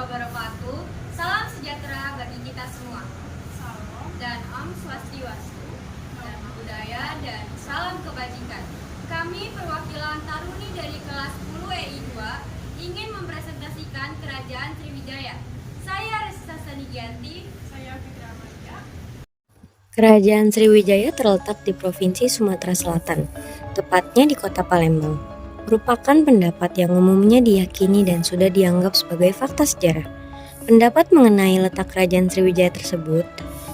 wabarakatuh. Salam sejahtera bagi kita semua. Salam Dan Om Swastiastu, Dharma Budaya, dan salam kebajikan. Kami perwakilan Taruni dari kelas 10 EI 2 ingin mempresentasikan Kerajaan Sriwijaya. Saya Resta Sanigianti. saya Fitri Amalia. Kerajaan Sriwijaya terletak di Provinsi Sumatera Selatan, tepatnya di Kota Palembang. Merupakan pendapat yang umumnya diyakini dan sudah dianggap sebagai fakta sejarah. Pendapat mengenai letak Kerajaan Sriwijaya tersebut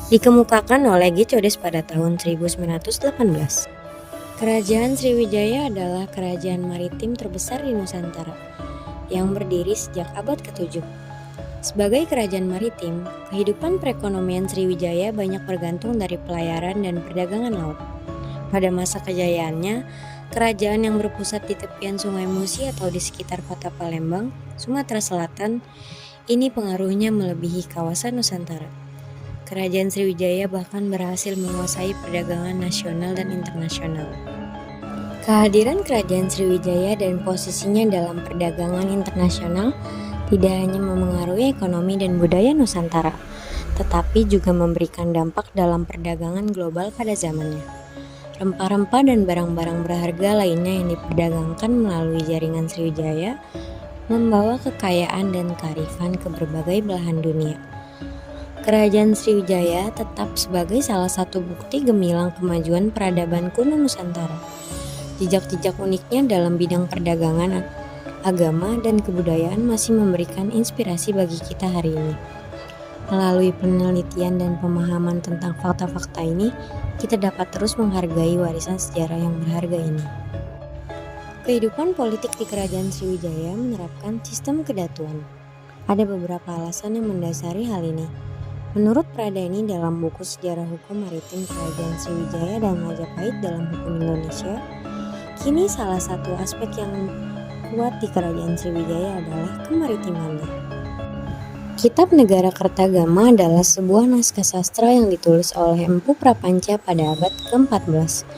dikemukakan oleh G. Codes pada tahun 1918. Kerajaan Sriwijaya adalah kerajaan maritim terbesar di Nusantara yang berdiri sejak abad ke-7. Sebagai kerajaan maritim, kehidupan perekonomian Sriwijaya banyak bergantung dari pelayaran dan perdagangan laut. Pada masa kejayaannya, kerajaan yang berpusat di tepian Sungai Musi atau di sekitar kota Palembang, Sumatera Selatan, ini pengaruhnya melebihi kawasan Nusantara. Kerajaan Sriwijaya bahkan berhasil menguasai perdagangan nasional dan internasional. Kehadiran Kerajaan Sriwijaya dan posisinya dalam perdagangan internasional tidak hanya memengaruhi ekonomi dan budaya Nusantara, tetapi juga memberikan dampak dalam perdagangan global pada zamannya. Rempah-rempah dan barang-barang berharga lainnya yang diperdagangkan melalui jaringan Sriwijaya membawa kekayaan dan kearifan ke berbagai belahan dunia. Kerajaan Sriwijaya tetap sebagai salah satu bukti gemilang kemajuan peradaban kuno Nusantara. Jejak-jejak uniknya dalam bidang perdagangan, agama, dan kebudayaan masih memberikan inspirasi bagi kita hari ini. Melalui penelitian dan pemahaman tentang fakta-fakta ini, kita dapat terus menghargai warisan sejarah yang berharga ini. Kehidupan politik di Kerajaan Sriwijaya menerapkan sistem kedatuan. Ada beberapa alasan yang mendasari hal ini. Menurut Pradeni dalam buku Sejarah Hukum Maritim Kerajaan Sriwijaya dan Majapahit dalam Hukum Indonesia, kini salah satu aspek yang kuat di Kerajaan Sriwijaya adalah kemaritimannya. Kitab Negara Kertagama adalah sebuah naskah sastra yang ditulis oleh Empu Prapanca pada abad ke-14.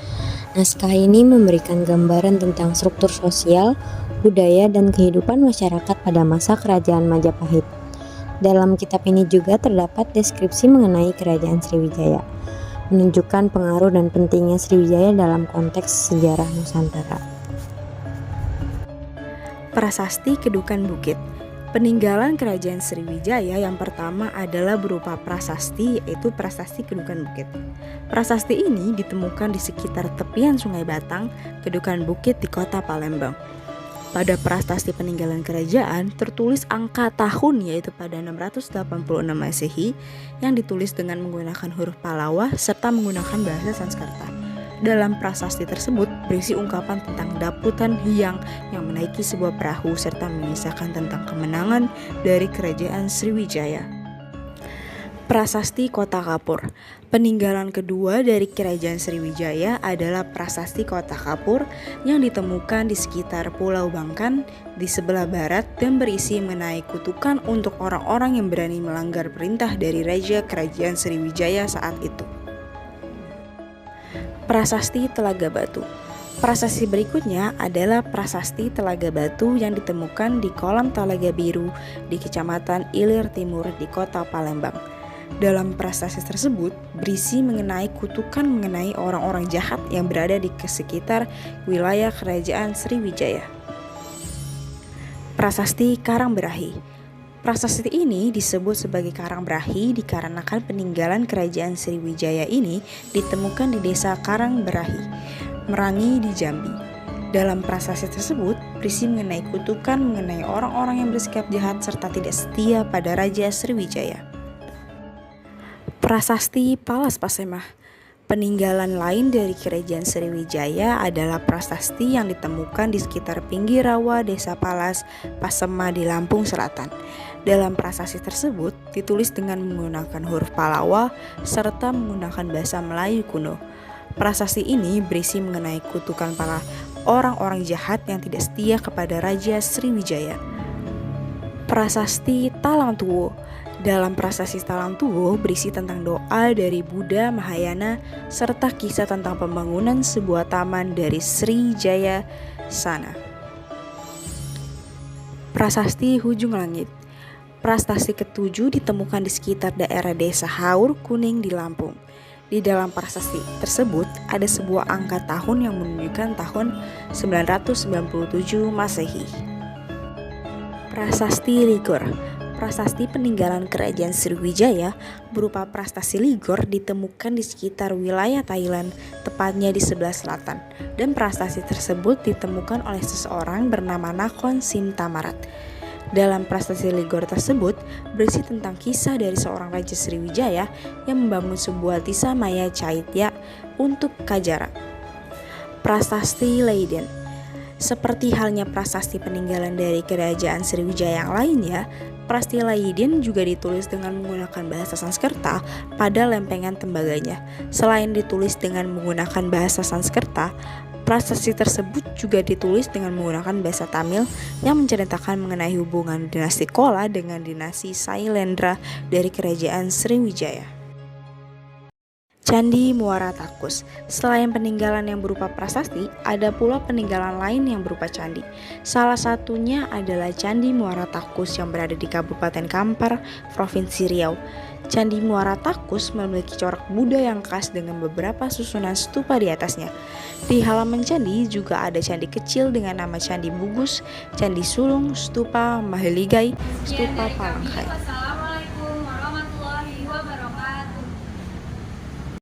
Naskah ini memberikan gambaran tentang struktur sosial, budaya, dan kehidupan masyarakat pada masa Kerajaan Majapahit. Dalam kitab ini juga terdapat deskripsi mengenai Kerajaan Sriwijaya, menunjukkan pengaruh dan pentingnya Sriwijaya dalam konteks sejarah Nusantara. Prasasti Kedukan Bukit. Peninggalan Kerajaan Sriwijaya yang pertama adalah berupa prasasti, yaitu Prasasti Kedukan Bukit. Prasasti ini ditemukan di sekitar tepian Sungai Batang, Kedukan Bukit di kota Palembang. Pada prasasti peninggalan kerajaan tertulis angka tahun, yaitu pada 686 Masehi, yang ditulis dengan menggunakan huruf Pallawa serta menggunakan bahasa Sanskerta. Dalam prasasti tersebut berisi ungkapan tentang Daputan Hyang yang menaiki sebuah perahu serta mengisahkan tentang kemenangan dari Kerajaan Sriwijaya. Prasasti Kota Kapur. Peninggalan kedua dari Kerajaan Sriwijaya adalah Prasasti Kota Kapur yang ditemukan di sekitar Pulau Bangkan di sebelah barat dan berisi mengenai kutukan untuk orang-orang yang berani melanggar perintah dari Raja Kerajaan Sriwijaya saat itu. Prasasti Telaga Batu. Prasasti berikutnya adalah Prasasti Telaga Batu yang ditemukan di kolam Telaga Biru di Kecamatan Ilir Timur di kota Palembang. Dalam prasasti tersebut berisi mengenai kutukan mengenai orang-orang jahat yang berada di sekitar wilayah Kerajaan Sriwijaya. Prasasti Karangberahi. Prasasti ini disebut sebagai Karangberahi dikarenakan peninggalan Kerajaan Sriwijaya ini ditemukan di desa Karangberahi, Merangi di Jambi. Dalam prasasti tersebut berisi mengenai kutukan mengenai orang-orang yang bersikap jahat serta tidak setia pada Raja Sriwijaya. Prasasti Palas Pasemah. Peninggalan lain dari Kerajaan Sriwijaya adalah prasasti yang ditemukan di sekitar pinggir rawa Desa Palas, Pasemah di Lampung Selatan. Dalam prasasti tersebut ditulis dengan menggunakan huruf Pallawa serta menggunakan bahasa Melayu kuno. Prasasti ini berisi mengenai kutukan para orang-orang jahat yang tidak setia kepada Raja Sriwijaya. Prasasti Talang Tuwo. Dalam prasasti Talang Tuwo berisi tentang doa dari Buddha Mahayana serta kisah tentang pembangunan sebuah taman dari Sriwijaya sana. Prasasti Hujung Langit. Prastasi ketujuh ditemukan di sekitar daerah desa Haur Kuning di Lampung. Di dalam prasasti tersebut ada sebuah angka tahun yang menunjukkan tahun 997 Masehi. Prasasti Ligor. Prasasti peninggalan Kerajaan Sriwijaya berupa prasasti Ligor ditemukan di sekitar wilayah Thailand, tepatnya di sebelah selatan. Dan prasasti tersebut ditemukan oleh seseorang bernama Nakhon Sintamarat. Dalam prasasti Ligor tersebut berisi tentang kisah dari seorang Raja Sriwijaya yang membangun sebuah Tisa Maya Caitya untuk Kajara. Prasasti Leiden. Seperti halnya prasasti peninggalan dari Kerajaan Sriwijaya yang lainnya, prasasti Leiden juga ditulis dengan menggunakan bahasa Sanskerta pada lempengan tembaganya. Selain ditulis dengan menggunakan bahasa Sanskerta, prasasti tersebut juga ditulis dengan menggunakan bahasa Tamil yang menceritakan mengenai hubungan dinasti Kola dengan dinasti Sailendra dari Kerajaan Sriwijaya. Candi Muara Takus. Selain peninggalan yang berupa prasasti, ada pula peninggalan lain yang berupa candi. Salah satunya adalah Candi Muara Takus yang berada di Kabupaten Kampar, Provinsi Riau. Candi Muara Takus memiliki corak Buddha yang khas dengan beberapa susunan stupa di atasnya. Di halaman candi juga ada candi kecil dengan nama Candi Bugus, Candi Sulung, Stupa Maheligai, Stupa Palangkai.